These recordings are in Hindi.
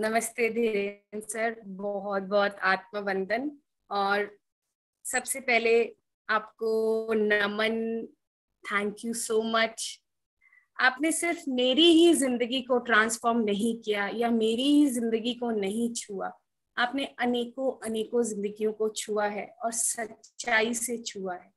नमस्ते धीरेन्द्र सर, बहुत बहुत आत्मवंदन। और सबसे पहले आपको नमन, थैंक यू सो मच। आपने सिर्फ मेरी ही जिंदगी को ट्रांसफॉर्म नहीं किया या मेरी ही जिंदगी को नहीं छुआ, आपने अनेकों अनेकों जिंदगियों को छुआ है और सच्चाई से छुआ है।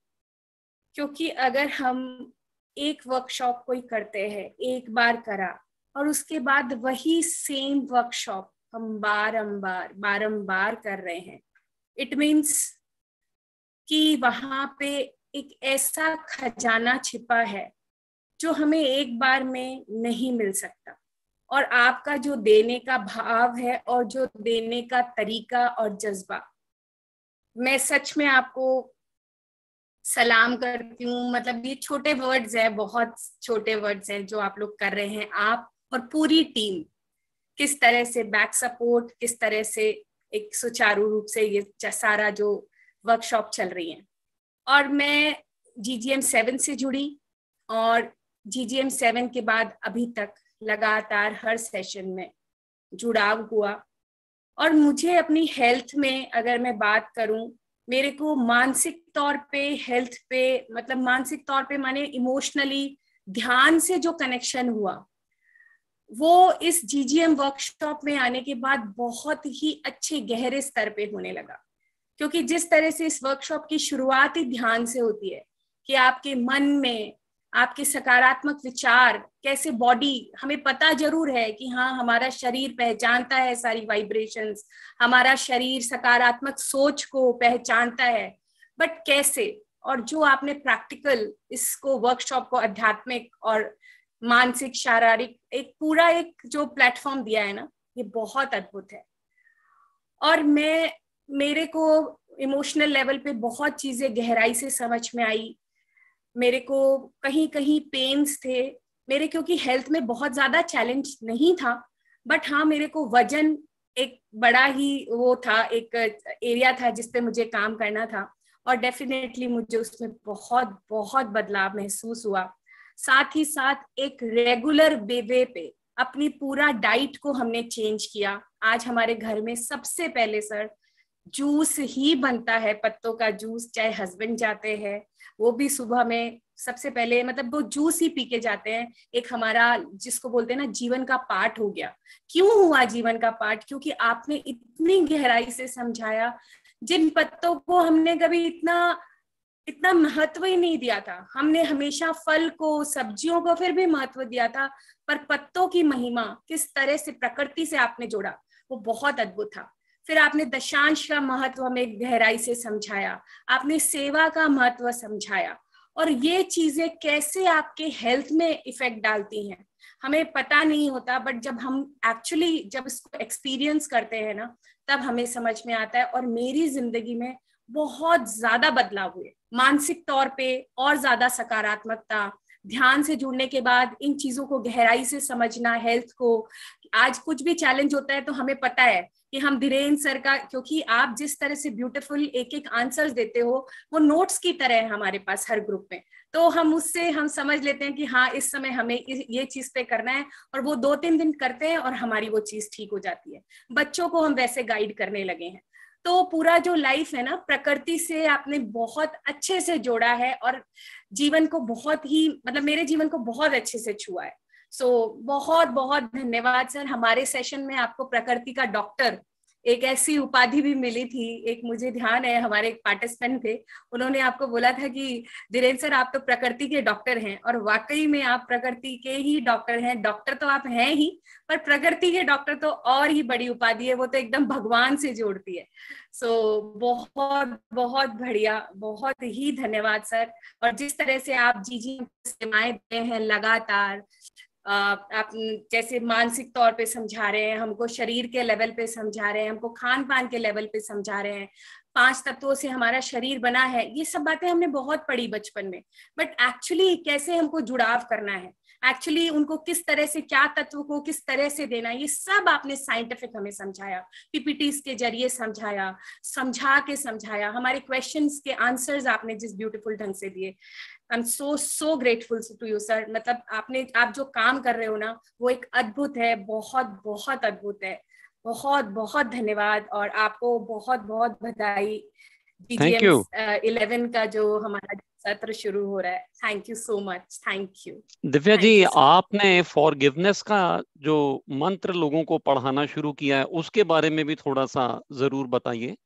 क्योंकि अगर हम एक वर्कशॉप कोई करते हैं, एक बार करा और उसके बाद वही सेम वर्कशॉप हम बारंबार कर रहे हैं, इट मीन्स कि वहां पे एक ऐसा खजाना छिपा है जो हमें एक बार में नहीं मिल सकता। और आपका जो देने का भाव है और जो देने का तरीका और जज्बा, मैं सच में आपको सलाम करती हूँ। मतलब ये छोटे वर्ड्स हैं, बहुत छोटे वर्ड्स हैं जो आप लोग कर रहे हैं, आप और पूरी टीम। किस तरह से बैक सपोर्ट, किस तरह से एक सुचारू रूप से ये सारा जो वर्कशॉप चल रही है। और मैं GGM-7 से जुड़ी और GGM-7 के बाद अभी तक लगातार हर सेशन में जुड़ाव हुआ। और मुझे अपनी हेल्थ में अगर मैं बात करूं, मेरे को मानसिक तौर पे हेल्थ पे, मतलब मानसिक तौर पे माने इमोशनली ध्यान से जो कनेक्शन हुआ, वो इस GGM वर्कशॉप में आने के बाद बहुत ही अच्छे गहरे स्तर पे होने लगा। क्योंकि जिस तरह से इस वर्कशॉप की शुरुआत ही ध्यान से होती है कि आपके मन में आपके सकारात्मक विचार कैसे, बॉडी, हमें पता जरूर है कि हाँ हमारा शरीर पहचानता है सारी वाइब्रेशंस, हमारा शरीर सकारात्मक सोच को पहचानता है, बट कैसे। और जो आपने प्रैक्टिकल इसको वर्कशॉप को आध्यात्मिक और मानसिक शारीरिक एक पूरा एक जो प्लेटफॉर्म दिया है ना, ये बहुत अद्भुत है। और मेरे को इमोशनल लेवल पे बहुत चीजें गहराई से समझ में आई। मेरे को कहीं कहीं पेन्स थे मेरे, क्योंकि हेल्थ में बहुत ज्यादा चैलेंज नहीं था, बट हाँ मेरे को वजन एक बड़ा ही वो था, एक एरिया था जिसपे मुझे काम करना था। और डेफिनेटली मुझे उसमें बहुत बहुत बदलाव महसूस हुआ। साथ ही साथ एक रेगुलर वे पे अपनी पूरा डाइट को हमने चेंज किया। आज हमारे घर में सबसे पहले सर जूस ही बनता है, पत्तों का जूस, चाहे हस्बैंड जाते हैं वो भी सुबह में सबसे पहले मतलब वो जूस ही पी के जाते हैं। एक हमारा जिसको बोलते हैं ना जीवन का पाठ हो गया। क्यों हुआ जीवन का पाठ? क्योंकि आपने इतनी गहराई से समझाया, जिन पत्तों को हमने कभी इतना महत्व ही नहीं दिया था। हमने हमेशा फल को, सब्जियों को फिर भी महत्व दिया था, पर पत्तों की महिमा किस तरह से प्रकृति से आपने जोड़ा, वो बहुत अद्भुत था। फिर आपने दशांश का महत्व हमें गहराई से समझाया, आपने सेवा का महत्व समझाया, और ये चीजें कैसे आपके हेल्थ में इफेक्ट डालती हैं हमें पता नहीं होता, बट जब हम एक्चुअली जब इसको एक्सपीरियंस करते हैं ना, तब हमें समझ में आता है। और मेरी जिंदगी में बहुत ज्यादा बदलाव हुए, मानसिक तौर पे और ज्यादा सकारात्मकता, ध्यान से जुड़ने के बाद इन चीजों को गहराई से समझना, हेल्थ को। आज कुछ भी चैलेंज होता है तो हमें पता है कि हम धीरेन्द्र सर का, क्योंकि आप जिस तरह से ब्यूटीफुल एक एक आंसर्स देते हो, वो नोट्स की तरह है हमारे पास हर ग्रुप में, तो हम उससे हम समझ लेते हैं कि हाँ इस समय हमें ये चीज पे करना है, और वो 2-3 दिन करते हैं और हमारी वो चीज ठीक हो जाती है। बच्चों को हम वैसे गाइड करने लगे हैं। तो पूरा जो लाइफ है ना, प्रकृति से आपने बहुत अच्छे से जोड़ा है और जीवन को बहुत ही, मतलब मेरे जीवन को बहुत अच्छे से छुआ है। बहुत बहुत धन्यवाद सर। हमारे सेशन में आपको प्रकृति का डॉक्टर एक ऐसी उपाधि भी मिली थी। एक मुझे ध्यान है, हमारे एक पार्टिसिपेंट थे, उन्होंने आपको बोला था कि धीरेन्द्र सर आप तो प्रकृति के डॉक्टर हैं, और वाकई में आप प्रकृति के ही डॉक्टर हैं। डॉक्टर तो आप हैं ही, पर प्रकृति के डॉक्टर तो और ही बड़ी उपाधि है, वो तो एकदम भगवान से जोड़ती है। बहुत बहुत बढ़िया, बहुत ही धन्यवाद सर। और जिस तरह से आप GGM सेवाएं दे हैं लगातार, आप जैसे मानसिक तौर पे समझा रहे हैं हमको, शरीर के लेवल पे समझा रहे हैं हमको, खान पान के लेवल पे समझा रहे हैं, 5 तत्वों से हमारा शरीर बना है, ये सब बातें हमने बहुत पढ़ी बचपन में, बट एक्चुअली कैसे हमको जुड़ाव करना है, एक्चुअली उनको किस तरह से, क्या तत्व को किस तरह से देना, ये सब आपने साइंटिफिक हमें समझाया, PPTs के जरिए समझाया, समझा के समझाया, हमारे क्वेश्चंस के आंसर्स आपने जिस ब्यूटीफुल ढंग से दिए। I am so grateful to you sir. मतलब आप जो काम कर रहे हो ना, वो एक अद्भुत है, बहुत बहुत अद्भुत है। बहुत बहुत धन्यवाद और आपको बहुत बहुत बधाई। Thank you. BGM 11 का जो हमारा सत्र शुरू हो रहा है। Thank you so much. Thank you. Divya ji, thank you so much. आपने फॉरगिवनेस का जो मंत्र लोगों को पढ़ाना शुरू किया है, उसके बारे में भी थोड़ा सा जरूर बताइए।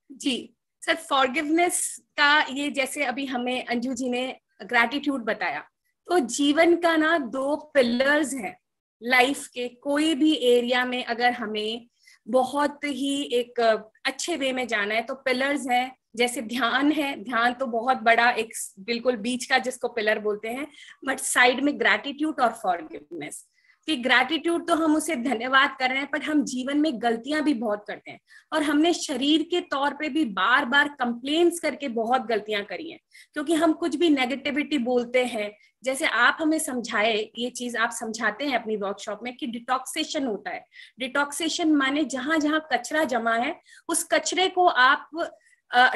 जी सर, फॉरगिवनेस का ये जैसे अभी हमें अंजू जी ने ग्रैटिट्यूड बताया, तो जीवन का ना 2 पिलर्स हैं लाइफ के। कोई भी एरिया में अगर हमें बहुत ही एक अच्छे वे में जाना है तो पिलर्स हैं। जैसे ध्यान है, ध्यान तो बहुत बड़ा एक बिल्कुल बीच का जिसको पिलर बोलते हैं, बट साइड में ग्रैटिट्यूड और फॉरगिवनेस। कि ग्रैटिट्यूड तो हम उसे धन्यवाद कर रहे हैं, पर हम जीवन में गलतियां भी बहुत करते हैं और हमने शरीर के तौर पे भी बार बार कंप्लेन्स करके बहुत गलतियां करी हैं, क्योंकि हम कुछ भी नेगेटिविटी बोलते हैं। जैसे आप हमें समझाए, ये चीज आप समझाते हैं अपनी वर्कशॉप में कि डिटॉक्सेशन होता है। डिटॉक्सेशन माने जहां जहां कचरा जमा है उस कचरे को आप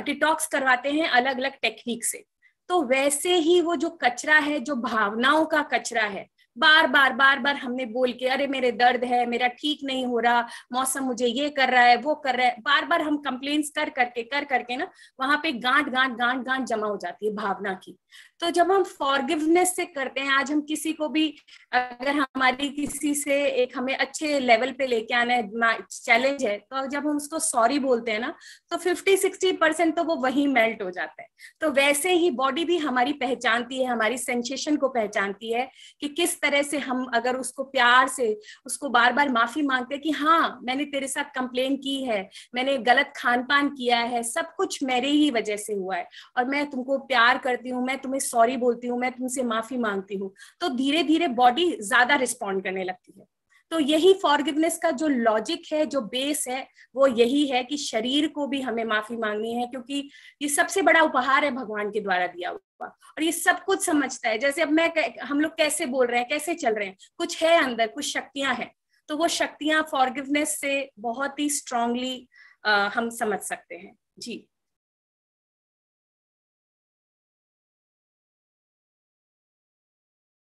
डिटॉक्स करवाते हैं अलग अलग टेक्निक से। तो वैसे ही वो जो कचरा है, जो भावनाओं का कचरा है, बार बार हमने बोल के, अरे मेरे दर्द है, मेरा ठीक नहीं हो रहा, मौसम मुझे ये कर रहा है, वो कर रहा है, बार बार हम कंप्लेंट्स कर करके ना वहां पे गांठ जमा हो जाती है भावना की। तो जब हम फॉरगिवनेस से करते हैं, आज हम किसी को भी, अगर हमारी किसी से एक हमें अच्छे लेवल पे लेके आना है, चैलेंज है, तो जब हम उसको सॉरी बोलते हैं ना, तो 50-60% तो वो वहीं मेल्ट हो जाता है। तो वैसे ही बॉडी भी हमारी पहचानती है, हमारी सेंसेशन को पहचानती है कि किस तरह से हम अगर उसको प्यार से उसको बार बार माफी मांगते हैं कि हाँ मैंने तेरे साथ कंप्लेन की है, मैंने गलत खान पान किया है, सब कुछ मेरे ही वजह से हुआ है और मैं तुमको प्यार करती हूँ, मैं तुम्हें सॉरी बोलती हूँ, मैं तुमसे माफी मांगती हूँ, तो धीरे धीरे बॉडी ज्यादा रिस्पॉन्ड करने लगती है। तो यही फॉरगिवनेस का जो लॉजिक है, जो बेस है, वो यही है कि शरीर को भी हमें माफी मांगनी है, क्योंकि ये सबसे बड़ा उपहार है भगवान के द्वारा दिया हुआ, और ये सब कुछ समझता है। जैसे अब हम लोग कैसे बोल रहे हैं, कैसे चल रहे हैं, कुछ है अंदर, कुछ शक्तियां हैं, तो वो शक्तियां फॉरगिवनेस से बहुत ही स्ट्रांगली हम समझ सकते हैं। जी